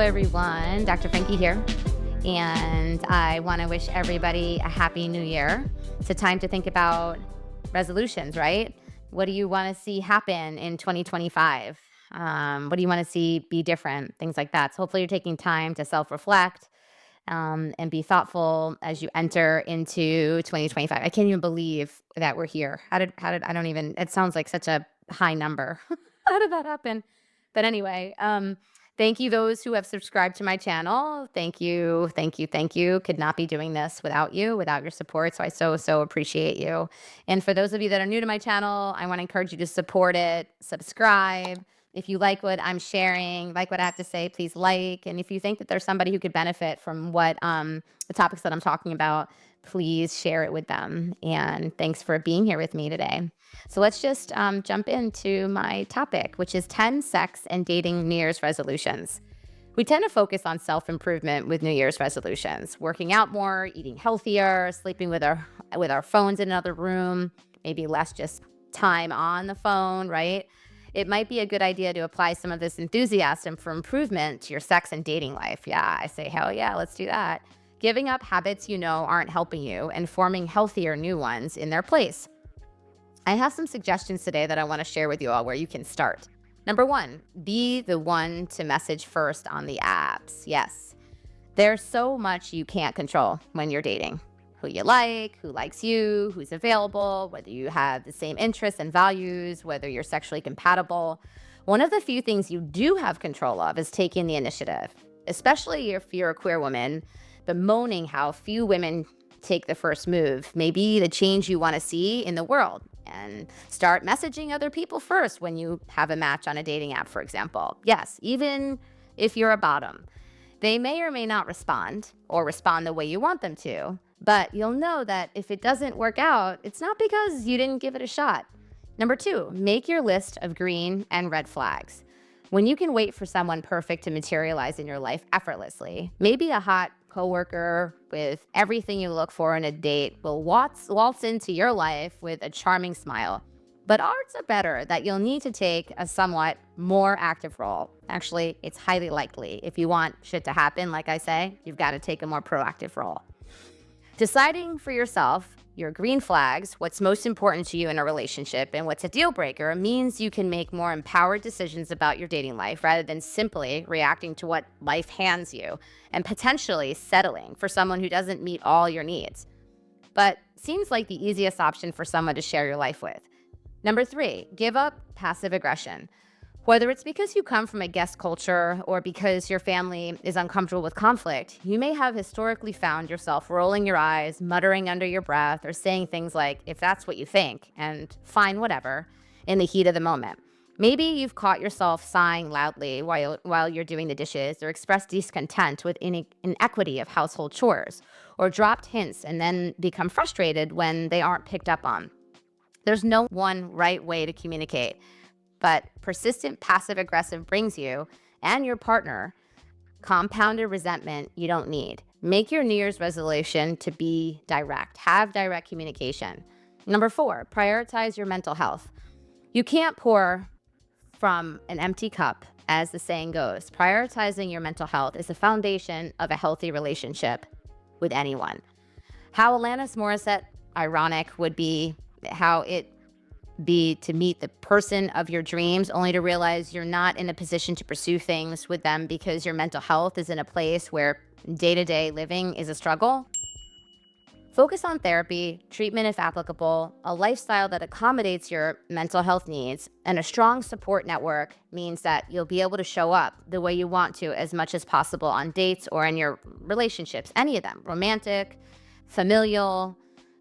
everyone. Dr. Frankie here. And I want to wish everybody a happy new year. It's a time to think about resolutions, right? What do you want to see happen in 2025? What do you want to see be different? Things like that. So hopefully you're taking time to self-reflect and be thoughtful as you enter into 2025. I can't even believe that we're here. It sounds like such a high number. How did that happen? But anyway, thank you those who have subscribed to my channel. Thank you, thank you, thank you. Could not be doing this without you, without your support. So I so appreciate you. And for those of you that are new to my channel, I want to encourage you to support it, subscribe. If you like what I'm sharing, like what I have to say, please like. And if you think that there's somebody who could benefit from what the topics that I'm talking about, please share it with them. And thanks for being here with me today. So let's just jump into my topic, which is 10 sex and dating New Year's resolutions. We tend to focus on self-improvement with New Year's resolutions, working out more, eating healthier, sleeping with our phones in another room, maybe less just time on the phone, right? It might be a good idea to apply some of this enthusiasm for improvement to your sex and dating life. Yeah, I say, hell yeah, let's do that. Giving up habits you know aren't helping you and forming healthier new ones in their place. I have some suggestions today that I want to share with you all where you can start. Number one, be the one to message first on the apps. Yes, there's so much you can't control when you're dating. Who you like, who likes you, who's available, whether you have the same interests and values, whether you're sexually compatible. One of the few things you do have control of is taking the initiative, especially if you're a queer woman. Bemoaning how few women take the first move may be the change you want to see in the world. And start messaging other people first when you have a match on a dating app, for example. Yes, even if you're a bottom. They may or may not respond or respond the way you want them to, but you'll know that if it doesn't work out, it's not because you didn't give it a shot. Number two, make your list of green and red flags. When you can wait for someone perfect to materialize in your life effortlessly, maybe a hot coworker with everything you look for in a date will waltz into your life with a charming smile. But odds are better that you'll need to take a somewhat more active role. Actually, it's highly likely. If you want shit to happen, like I say, you've got to take a more proactive role. Deciding for yourself your green flags, what's most important to you in a relationship, and what's a deal breaker means you can make more empowered decisions about your dating life rather than simply reacting to what life hands you and potentially settling for someone who doesn't meet all your needs. But seems like the easiest option for someone to share your life with. Number three, give up passive aggression. Whether it's because you come from a guest culture or because your family is uncomfortable with conflict, you may have historically found yourself rolling your eyes, muttering under your breath, or saying things like, if that's what you think, and fine, whatever, in the heat of the moment. Maybe you've caught yourself sighing loudly while you're doing the dishes, or expressed discontent with inequity of household chores, or dropped hints and then become frustrated when they aren't picked up on. There's no one right way to communicate. But persistent passive-aggressive brings you and your partner compounded resentment you don't need. Make your New Year's resolution to be direct. Have direct communication. Number four, prioritize your mental health. You can't pour from an empty cup, as the saying goes. Prioritizing your mental health is the foundation of a healthy relationship with anyone. How Alanis Morissette, ironic, would be how it be to meet the person of your dreams only to realize you're not in a position to pursue things with them because your mental health is in a place where day-to-day living is a struggle. Focus on therapy, treatment if applicable, a lifestyle that accommodates your mental health needs, and a strong support network means that you'll be able to show up the way you want to as much as possible on dates or in your relationships, any of them, romantic, familial,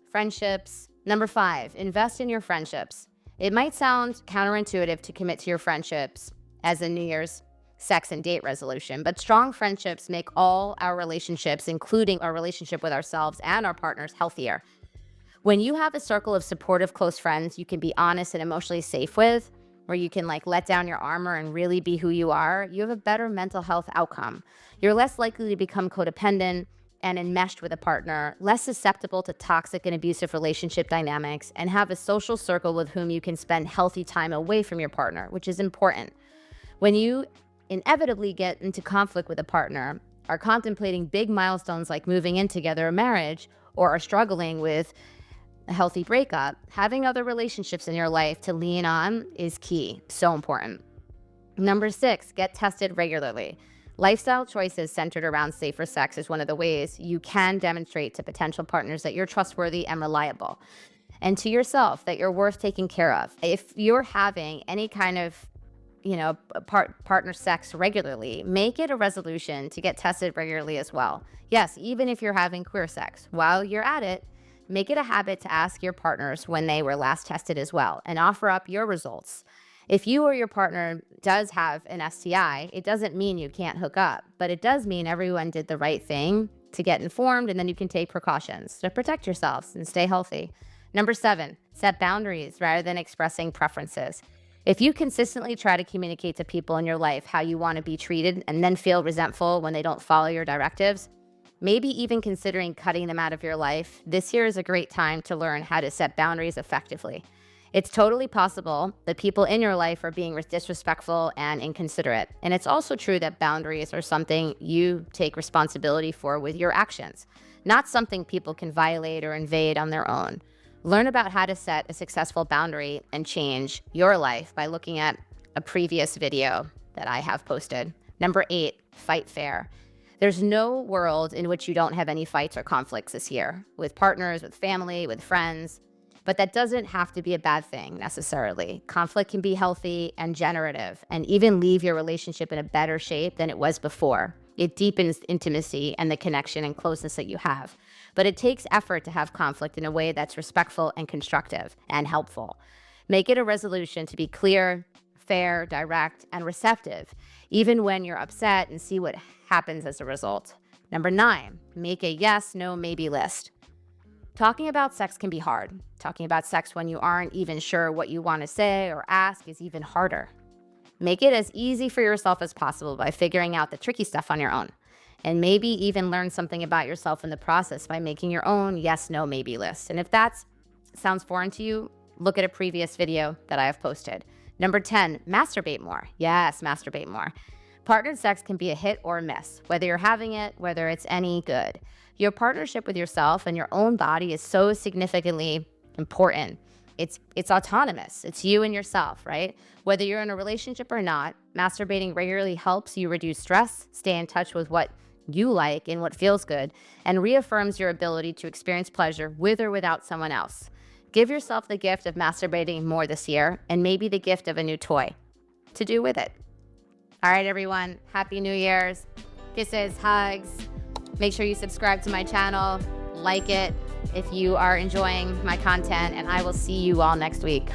friendships. Number five, invest in your friendships. It might sound counterintuitive to commit to your friendships as a New Year's sex and date resolution, but strong friendships make all our relationships, including our relationship with ourselves and our partners, healthier. When you have a circle of supportive close friends you can be honest and emotionally safe with, where you can let down your armor and really be who you are, you have a better mental health outcome. You're less likely to become codependent and enmeshed with a partner, less susceptible to toxic and abusive relationship dynamics, and have a social circle with whom you can spend healthy time away from your partner, which is important. When you inevitably get into conflict with a partner, are contemplating big milestones like moving in together or marriage, or are struggling with a healthy breakup, having other relationships in your life to lean on is key. So important. Number 6, get tested regularly. Lifestyle choices centered around safer sex is one of the ways you can demonstrate to potential partners that you're trustworthy and reliable, and to yourself that you're worth taking care of. If you're having any kind of partner sex regularly, make it a resolution to get tested regularly as well. Yes, even if you're having queer sex, while you're at it, make it a habit to ask your partners when they were last tested as well, and offer up your results. If you or your partner does have an STI, it doesn't mean you can't hook up, but it does mean everyone did the right thing to get informed, and then you can take precautions to protect yourselves and stay healthy. Number 7, set boundaries rather than expressing preferences. If you consistently try to communicate to people in your life how you want to be treated and then feel resentful when they don't follow your directives, maybe even considering cutting them out of your life, this year is a great time to learn how to set boundaries effectively. It's totally possible that people in your life are being disrespectful and inconsiderate. And it's also true that boundaries are something you take responsibility for with your actions, not something people can violate or invade on their own. Learn about how to set a successful boundary and change your life by looking at a previous video that I have posted. Number 8, fight fair. There's no world in which you don't have any fights or conflicts this year, with partners, with family, with friends. But that doesn't have to be a bad thing necessarily. Conflict can be healthy and generative, and even leave your relationship in a better shape than it was before. It deepens intimacy and the connection and closeness that you have. But it takes effort to have conflict in a way that's respectful and constructive and helpful. Make it a resolution to be clear, fair, direct, and receptive, even when you're upset, and see what happens as a result. Number 9, make a yes, no, maybe list. Talking about sex can be hard. Talking about sex when you aren't even sure what you want to say or ask is even harder. Make it as easy for yourself as possible by figuring out the tricky stuff on your own. And maybe even learn something about yourself in the process by making your own yes, no, maybe list. And if that sounds foreign to you, look at a previous video that I have posted. Number 10, masturbate more. Yes, masturbate more. Partnered sex can be a hit or a miss, whether you're having it, whether it's any good. Your partnership with yourself and your own body is so significantly important. It's autonomous. It's you and yourself, right? Whether you're in a relationship or not, masturbating regularly helps you reduce stress, stay in touch with what you like and what feels good, and reaffirms your ability to experience pleasure with or without someone else. Give yourself the gift of masturbating more this year, and maybe the gift of a new toy to do with it. All right, everyone. Happy New Year's. Kisses, hugs. Make sure you subscribe to my channel, like it if you are enjoying my content, and I will see you all next week.